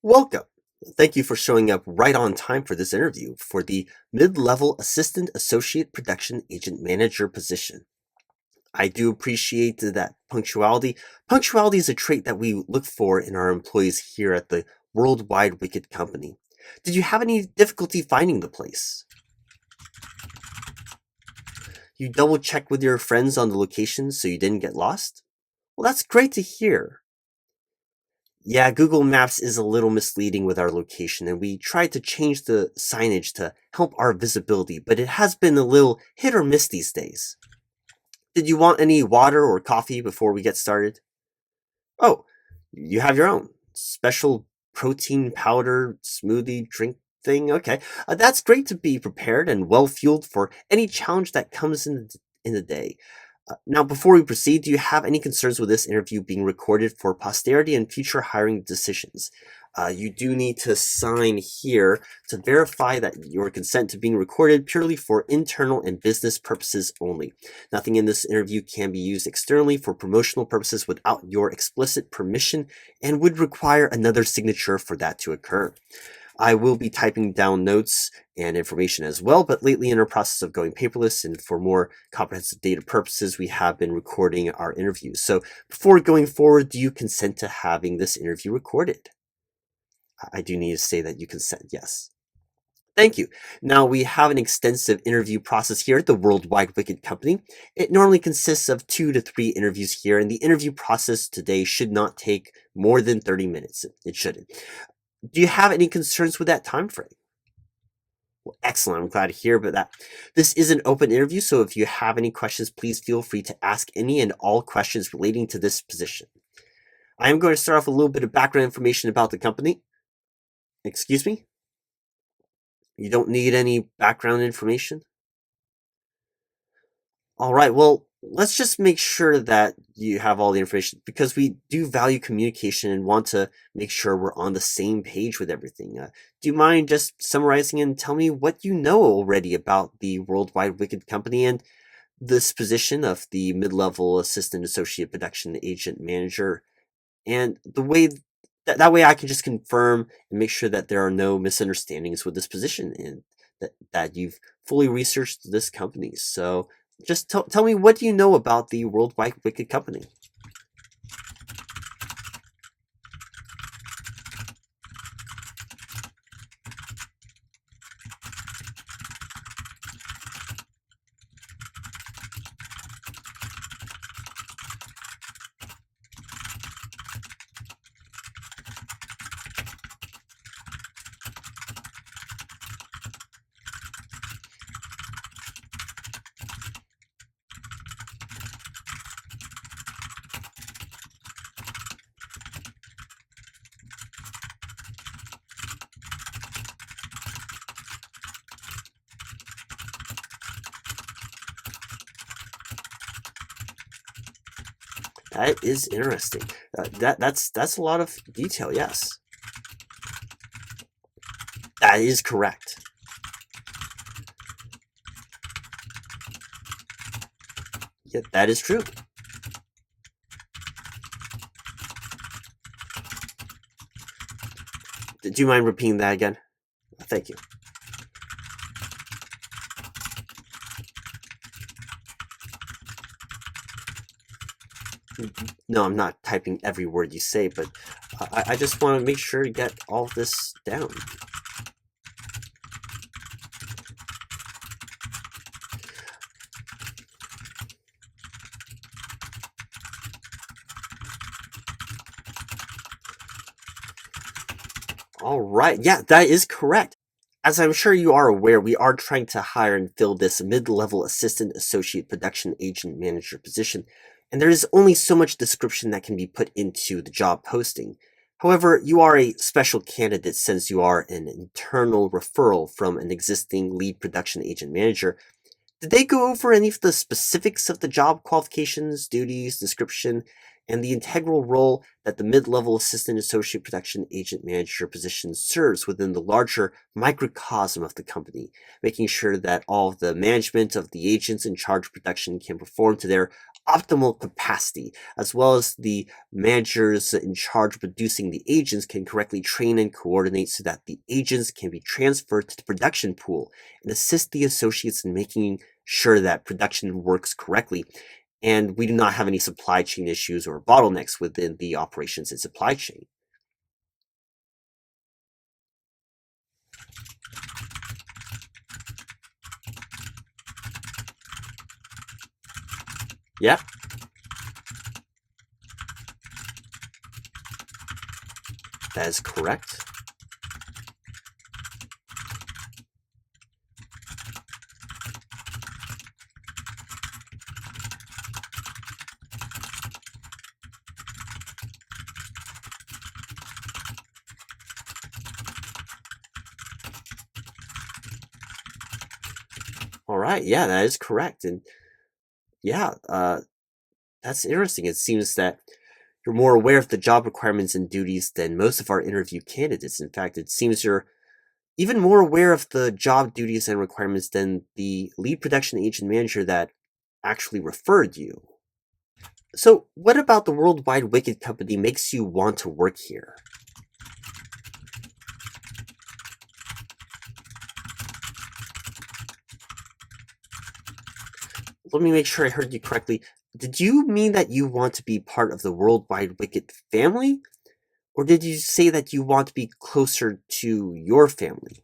Welcome. Thank you for showing up right on time for this interview for the mid-level assistant associate production agent manager position. I do appreciate that punctuality. Punctuality is a trait that we look for in our employees here at the World Wide Wicket company. Did you have any difficulty finding the place? You double checked with your friends on the location so you didn't get lost? Well, that's great to hear. Yeah, Google Maps is a little misleading with our location, and we tried to change the signage to help our visibility, but it has been a little hit or miss these days. Did you want any water or coffee before we get started? Oh, you have your own special protein powder smoothie drink thing? Okay. That's great to be prepared and well fueled for any challenge that comes in the day. Now, before we proceed, do you have any concerns with this interview being recorded for posterity and future hiring decisions? You do need to sign here to verify that your consent to being recorded purely for internal and business purposes only. Nothing in this interview can be used externally for promotional purposes without your explicit permission and would require another signature for that to occur. I will be typing down notes and information as well, but lately in our process of going paperless and for more comprehensive data purposes, we have been recording our interviews. So before going forward, do you consent to having this interview recorded? I do need to say that you consent, yes. Thank you. Now, we have an extensive interview process here at the World Wide Wicket company. It normally consists of 2 to 3 interviews here, and the interview process today should not take more than 30 minutes. It shouldn't. Do you have any concerns with that time frame? Well, excellent. I'm glad to hear about that. This is an open interview, so if you have any questions, please feel free to ask any and all questions relating to this position. I am going to start off with a little bit of background information about the company. Excuse me? You don't need any background information? All right, well, let's just make sure that you have all the information because we do value communication and want to make sure we're on the same page with everything. Do you mind just summarizing and tell me what you know already about the World Wide Wicket company and this position of the mid-level assistant associate production agent manager and the way that way I can just confirm and make sure that there are no misunderstandings with this position and that you've fully researched this company. So just tell me, what do you know about the World Wide Wicket company? That is interesting. That's a lot of detail. Yes, that is correct. Yeah, that is true. Do you mind repeating that again? Thank you. No, I'm not typing every word you say, but I just want to make sure to get all this down. All right. Yeah, that is correct. As I'm sure you are aware, we are trying to hire and fill this mid-level assistant associate production agent manager position, and there is only so much description that can be put into the job posting. However, you are a special candidate since you are an internal referral from an existing lead production agent manager. Did they go over any of the specifics of the job qualifications, duties, description, and the integral role that the mid-level assistant associate production agent manager position serves within the larger microcosm of the company, making sure that all of the management of the agents in charge of production can perform to their optimal capacity, as well as the managers in charge of producing the agents can correctly train and coordinate so that the agents can be transferred to the production pool and assist the associates in making sure that production works correctly. And we do not have any supply chain issues or bottlenecks within the operations and supply chain. Yeah, that is correct. All right, yeah, that is correct. And yeah, that's interesting. It seems that you're more aware of the job requirements and duties than most of our interview candidates. In fact, it seems you're even more aware of the job duties and requirements than the lead production agent manager that actually referred you. So, what about the World Wide Wicket company makes you want to work here? Let me make sure I heard you correctly. Did you mean that you want to be part of the World Wide Wicket family? Or did you say that you want to be closer to your family?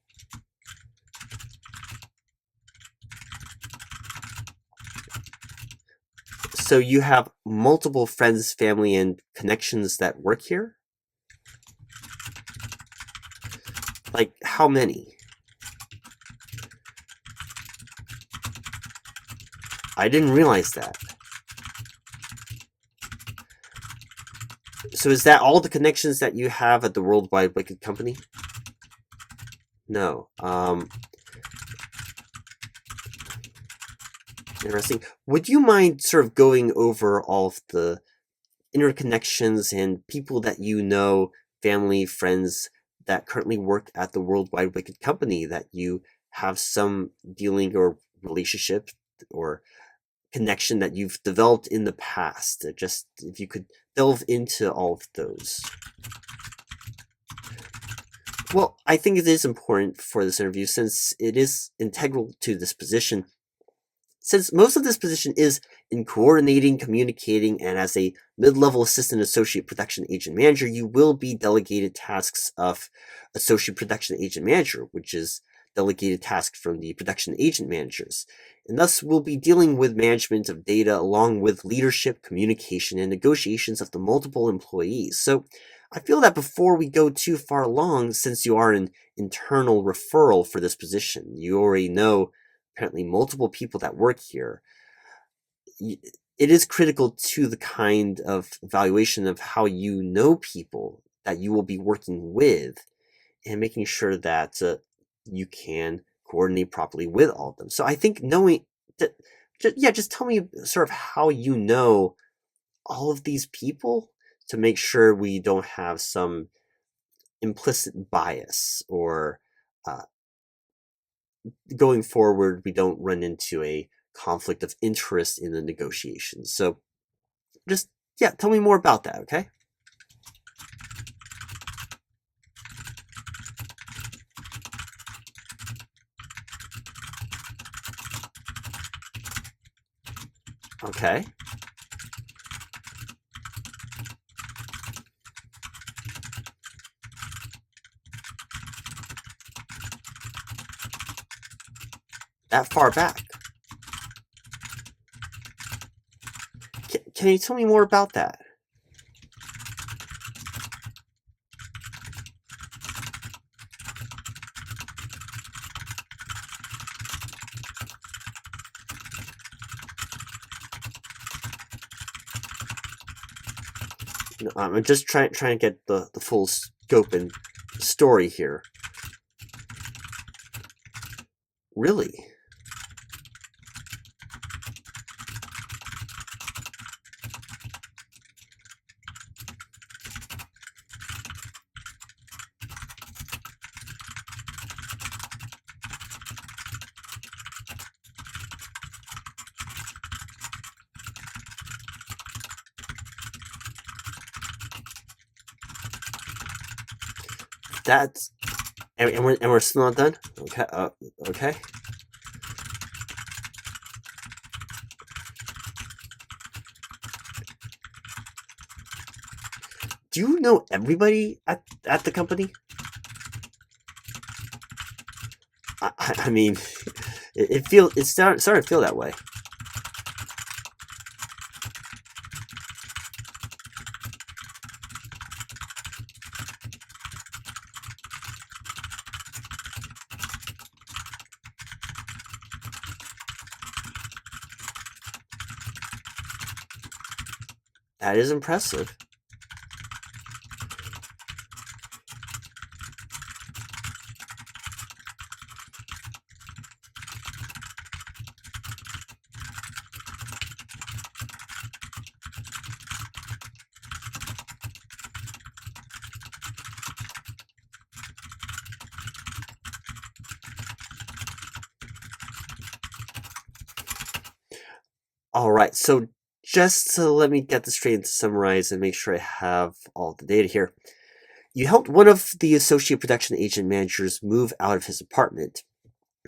So you have multiple friends, family, and connections that work here? Like, how many? I didn't realize that. So is that all the connections that you have at the World Wide Wicket company? No. Interesting. Would you mind sort of going over all of the interconnections and people that you know, family, friends, that currently work at the World Wide Wicket company that you have some dealing or relationship or connection that you've developed in the past? Just if you could delve into all of those. Well, I think it is important for this interview since it is integral to this position. Since most of this position is in coordinating, communicating, and as a mid-level assistant associate production agent manager, you will be delegated tasks of associate production agent manager, which is delegated tasks from the production agent managers. And thus will be dealing with management of data along with leadership, communication, and negotiations of the multiple employees. So I feel that before we go too far along, since you are an internal referral for this position, you already know apparently multiple people that work here, it is critical to the kind of evaluation of how you know people that you will be working with and making sure that you can coordinate properly with all of them. So I think knowing that, yeah, just tell me sort of how you know all of these people to make sure we don't have some implicit bias or uh, going forward, we don't run into a conflict of interest in the negotiations. So just, yeah, tell me more about that, okay? Okay. That far back. Can you tell me more about that? No, I'm just trying to get the full scope and story here. Really? That's and we're still not done. Okay. Okay. Do you know everybody at the company? I mean, it's starting to feel that way. That is impressive. All right, so just to let me get this straight and summarize and make sure I have all the data here. You helped one of the associate production agent managers move out of his apartment.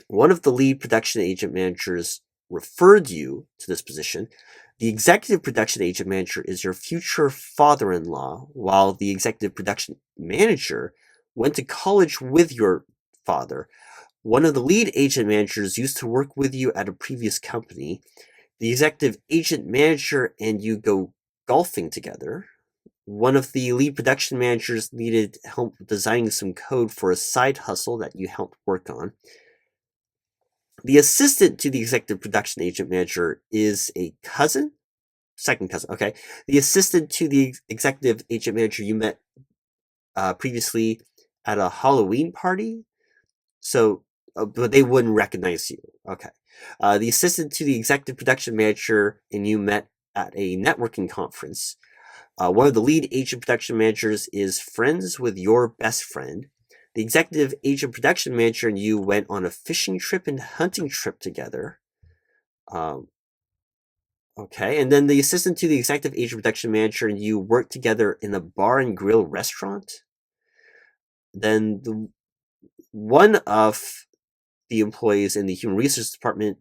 One of the lead production agent managers referred you to this position. The executive production agent manager is your future father-in-law, while the executive production manager went to college with your father. One of the lead agent managers used to work with you at a previous company. The executive agent manager and you go golfing together. One of the lead production managers needed help designing some code for a side hustle that you helped work on. The assistant to the executive production agent manager is a cousin? Second cousin, okay. The assistant to the executive agent manager you met previously at a Halloween party? So, but they wouldn't recognize you. Okay. The assistant to the executive production manager and you met at a networking conference. One of the lead agent production managers is friends with your best friend. The executive agent production manager and you went on a fishing trip and hunting trip together. Okay, and then the assistant to the executive agent production manager and you worked together in a bar and grill restaurant. Then one of the employees in the human resources department,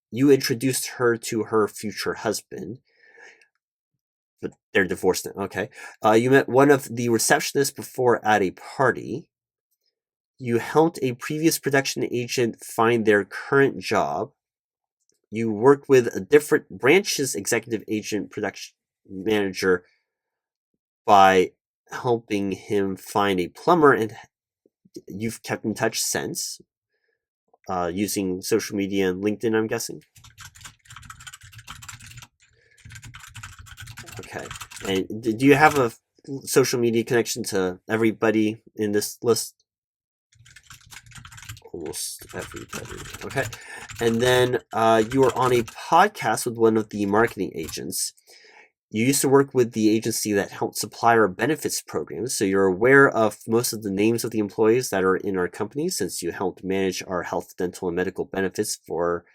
you introduced her to her future husband. But they're divorced now. Okay. You met one of the receptionists before at a party. You helped a previous production agent find their current job. You worked with a different branch's executive agent production manager by helping him find a plumber, and you've kept in touch since using social media and LinkedIn, I'm guessing. Okay. And do you have a social media connection to everybody in this list? Almost everybody. Okay. And then you were on a podcast with one of the marketing agents. You used to work with the agency that helped supply our benefits programs, so you're aware of most of the names of the employees that are in our company since you helped manage our health, dental, and medical benefits for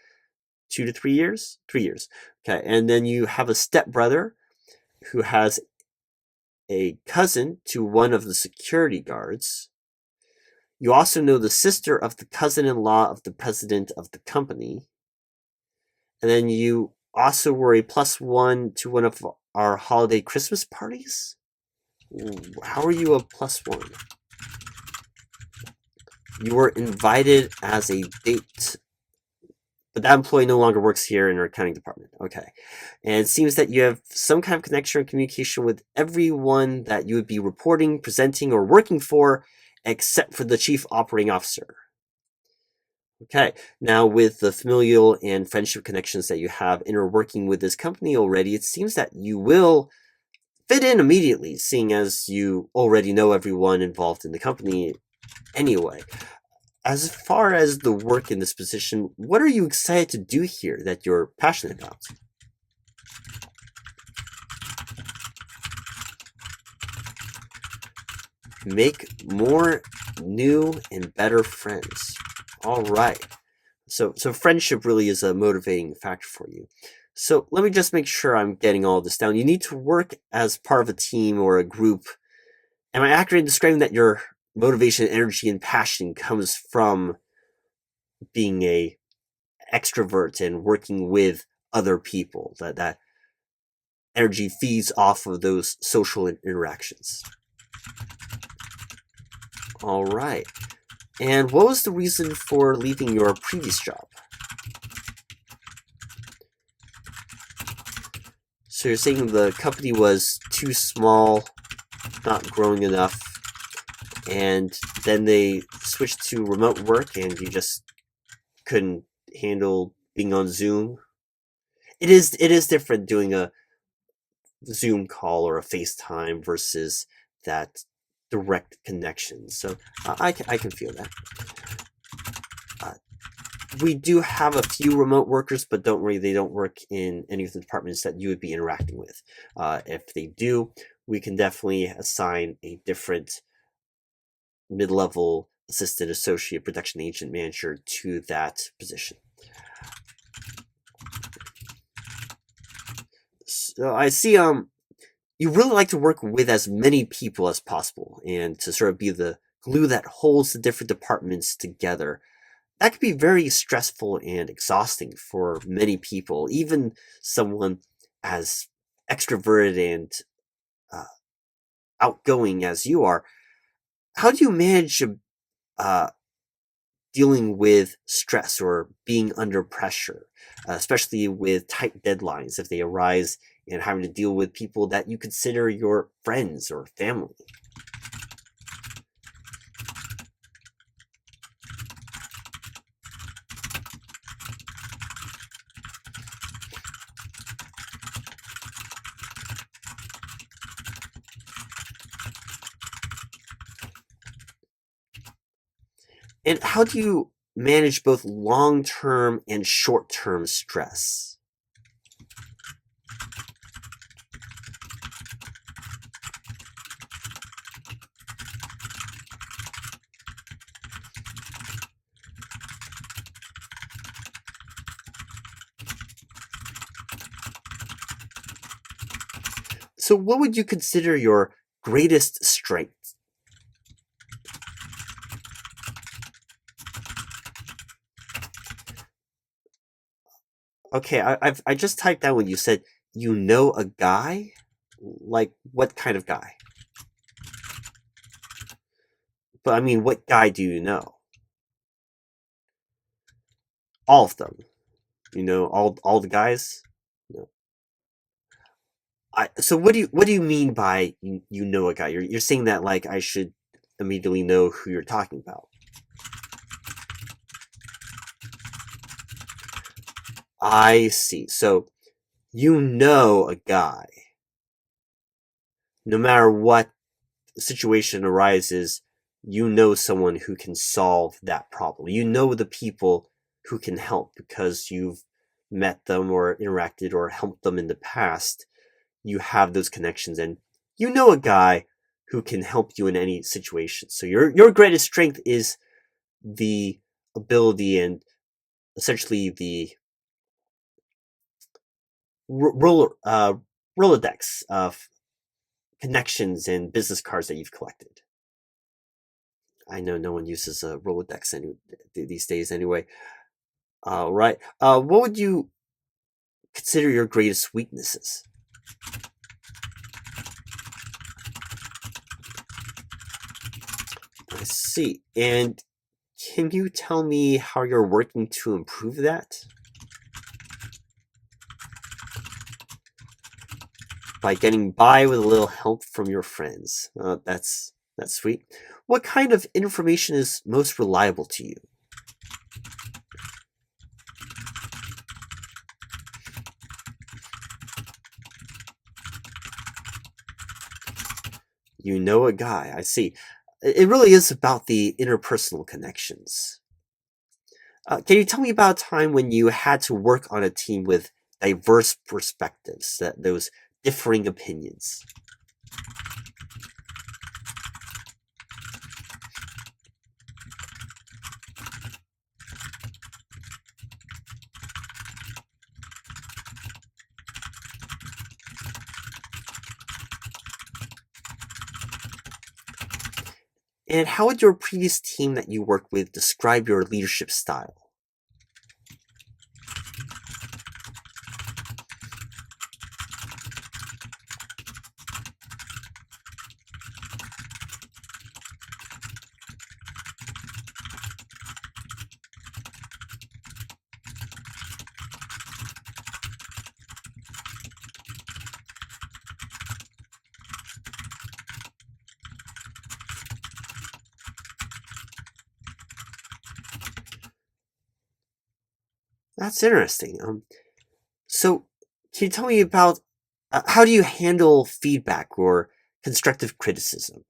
2 to 3 years? 3 years. Okay. And then you have a stepbrother who has a cousin to one of the security guards. You also know the sister of the cousin-in-law of the president of the company. And then you also were a +1 to one of our holiday Christmas parties? How are you a +1? You were invited as a date, but that employee no longer works here in our accounting department. Okay. And it seems that you have some kind of connection or communication with everyone that you would be reporting, presenting, or working for, except for the chief operating officer. Okay. Now, with the familial and friendship connections that you have and are working with this company already, it seems that you will fit in immediately, seeing as you already know everyone involved in the company anyway. As far as the work in this position, what are you excited to do here that you're passionate about? Make more new and better friends. All right. So friendship really is a motivating factor for you. So let me just make sure I'm getting all this down. You need to work as part of a team or a group. Am I accurate in describing that you're motivation, energy, and passion comes from being a extrovert and working with other people. That energy feeds off of those social interactions. All right. And what was the reason for leaving your previous job? So you're saying the company was too small, not growing enough, and then they switched to remote work and you just couldn't handle being on Zoom? It is different doing a Zoom call or a FaceTime versus that direct connection. So I can feel that. We do have a few remote workers, but don't worry, they don't work in any of the departments that you would be interacting with. If they do, we can definitely assign a different mid-level assistant, associate, production agent, manager to that position. So I see you really like to work with as many people as possible and to sort of be the glue that holds the different departments together. That could be very stressful and exhausting for many people, even someone as extroverted and uh, outgoing as you are. How do you manage dealing with stress or being under pressure, especially with tight deadlines if they arise and having to deal with people that you consider your friends or family? And how do you manage both long-term and short-term stress? So what would you consider your greatest strength? Okay, I just typed down when you said you know a guy? Like what kind of guy? But I mean, what guy do you know? All of them. You know all the guys? No. So what do you mean by you know a guy? You're saying that like I should immediately know who you're talking about. I see. So you know a guy. No matter what situation arises, you know someone who can solve that problem. You know the people who can help because you've met them or interacted or helped them in the past. You have those connections and you know a guy who can help you in any situation. So your greatest strength is the ability and essentially the Rolodex of connections and business cards that you've collected. I know no one uses a Rolodex these days anyway. Right. What would you consider your greatest weaknesses? I see. And can you tell me how you're working to improve that? By getting by with a little help from your friends. That's sweet. What kind of information is most reliable to you? You know a guy. I see. It really is about the interpersonal connections. Can you tell me about a time when you had to work on a team with diverse perspectives, those differing opinions? And how would your previous team that you worked with describe your leadership style? That's interesting. So, can you tell me about how do you handle feedback or constructive criticism?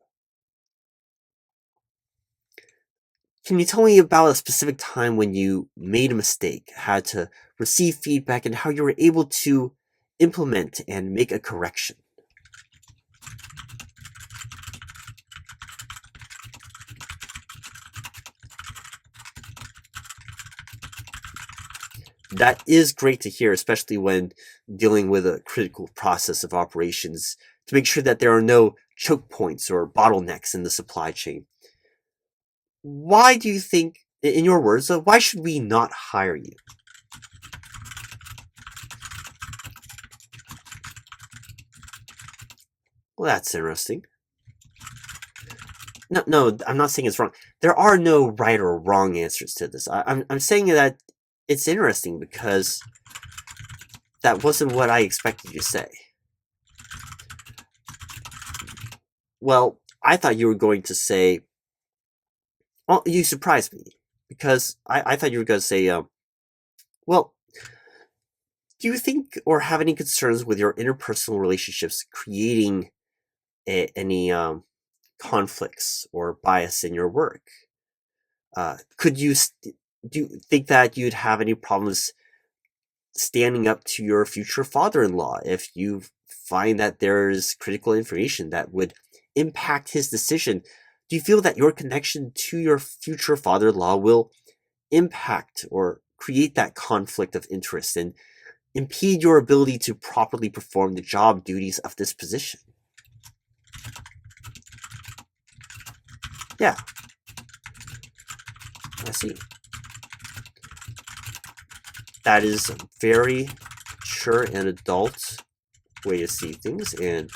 Can you tell me about a specific time when you made a mistake, had to receive feedback, and how you were able to implement and make a correction? That is great to hear, especially when dealing with a critical process of operations to make sure that there are no choke points or bottlenecks in the supply chain. Why do you think, in your words, why should we not hire you? Well, that's interesting. No, no, I'm not saying it's wrong. There are no right or wrong answers to this. I'm saying that it's interesting because that wasn't what I expected you to say. Well, I thought you were going to say, well, you surprised me because I thought you were going to say, well, do you think or have any concerns with your interpersonal relationships creating any conflicts or bias in your work? Could you do you think that you'd have any problems standing up to your future father-in-law if you find that there's critical information that would impact his decision? Do you feel that your connection to your future father-in-law will impact or create that conflict of interest and impede your ability to properly perform the job duties of this position? Yeah, I see. That is a very mature and adult way to see things, and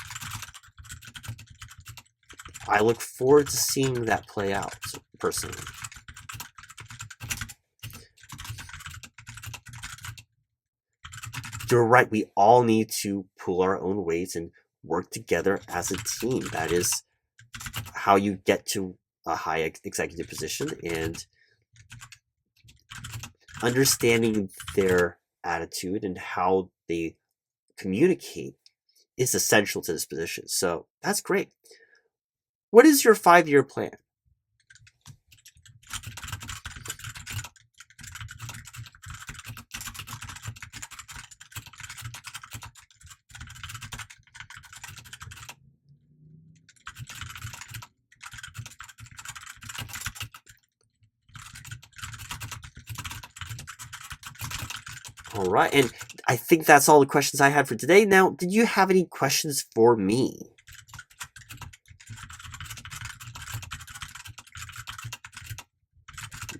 I look forward to seeing that play out personally. You're right, we all need to pull our own weights and work together as a team. That is how you get to a high executive position, and understanding their attitude and how they communicate is essential to this position. So that's great. What is your 5-year plan? All right, and I think that's all the questions I had for today. Now, did you have any questions for me?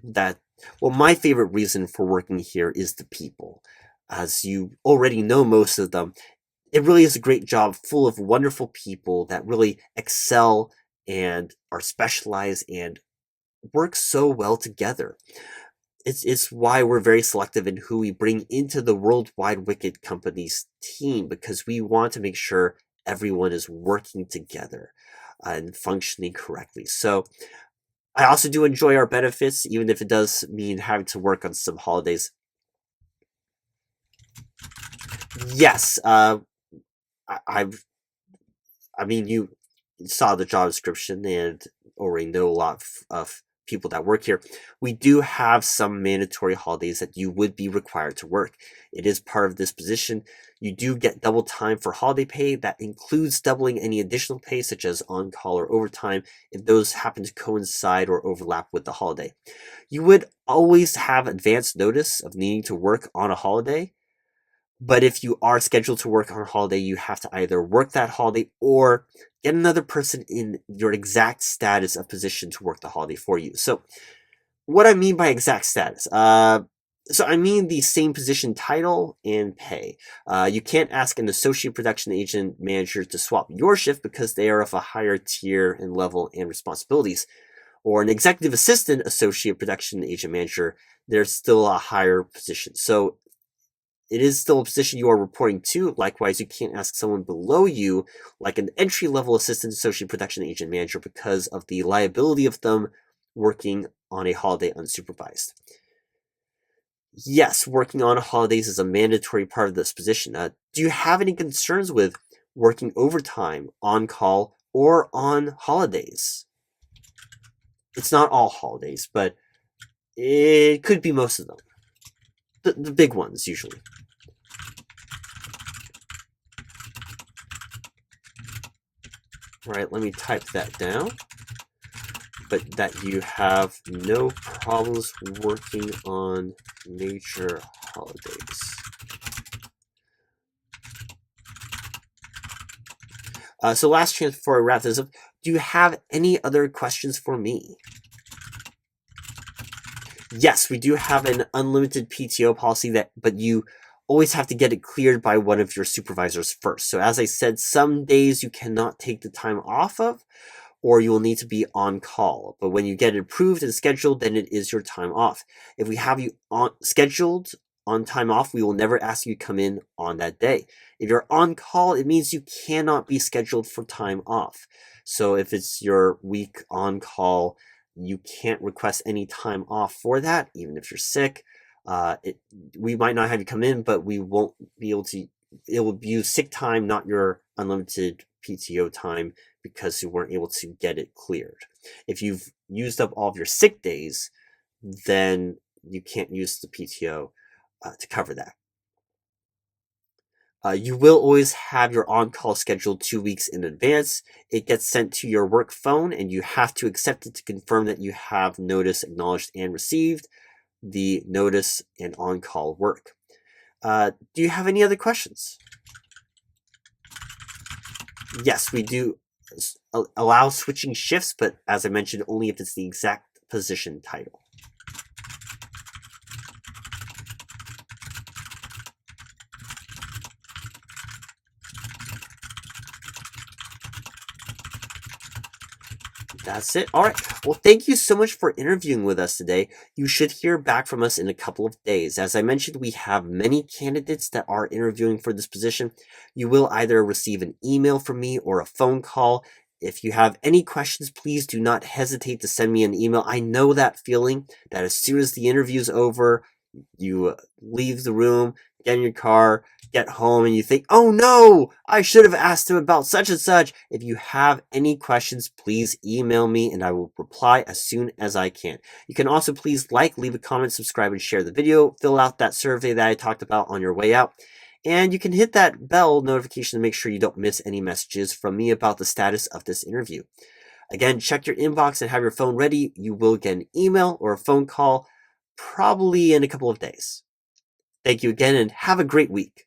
That Well, my favorite reason for working here is the people. As you already know most of them, it really is a great job full of wonderful people that really excel and are specialized and work so well together. It's why we're very selective in who we bring into the World Wide Wicket company's team, because we want to make sure everyone is working together and functioning correctly. So I also do enjoy our benefits, even if it does mean having to work on some holidays. Yes, I've I mean, you saw the job description and already know a lot of people that work here. We do have some mandatory holidays that you would be required to work. It is part of this position. You do get double time for holiday pay. That includes doubling any additional pay, such as on-call or overtime, if those happen to coincide or overlap with the holiday. You would always have advance notice of needing to work on a holiday, But if you are scheduled to work on a holiday, you have to either work that holiday or get another person in your exact status of position to work the holiday for you. So what I mean by exact status, so I mean the same position title and pay. You can't ask an associate production agent manager to swap your shift because they are of a higher tier and level and responsibilities. Or an executive assistant associate production agent manager, there's still a higher position. So it is still a position you are reporting to. Likewise, you can't ask someone below you, like an entry-level assistant associate production agent manager, because of the liability of them working on a holiday unsupervised. Yes, working on holidays is a mandatory part of this position. Do you have any concerns with working overtime, on call, or on holidays? It's not all holidays, but it could be most of them. The big ones, usually. All right, let me type that down. But that you have no problems working on major holidays. So last chance before I wrap this up, do you have any other questions for me? Yes, we do have an unlimited PTO policy but you always have to get it cleared by one of your supervisors first. So as I said, some days you cannot take the time off of, or you will need to be on call. But when you get it approved and scheduled, then it is your time off. If we have you scheduled on time off, we will never ask you to come in on that day. If you're on call, it means you cannot be scheduled for time off. So if it's your week on call, you can't request any time off for that, even if you're sick. We might not have you come in, but we won't be able to. It will be sick time, not your unlimited PTO time, because you weren't able to get it cleared. If you've used up all of your sick days, then you can't use the PTO to cover that. You will always have your on-call scheduled 2 weeks in advance. It gets sent to your work phone, and you have to accept it to confirm that you have notice acknowledged and received the notice and on-call work. Do you have any other questions? Yes, we do allow switching shifts, but as I mentioned, only if it's the exact position title. That's it. All right. Well, thank you so much for interviewing with us today. You should hear back from us in a couple of days. As I mentioned, we have many candidates that are interviewing for this position. You will either receive an email from me or a phone call. If you have any questions, please do not hesitate to send me an email. I know that feeling that as soon as the interview is over, you leave the room, get in your car, get home, and you think, oh no, I should have asked him about such and such. If you have any questions, please email me and I will reply as soon as I can. You can also please leave a comment, subscribe, and share the video. Fill out that survey that I talked about on your way out. And you can hit that bell notification to make sure you don't miss any messages from me about the status of this interview. Again, check your inbox and have your phone ready. You will get an email or a phone call probably in a couple of days. Thank you again and have a great week.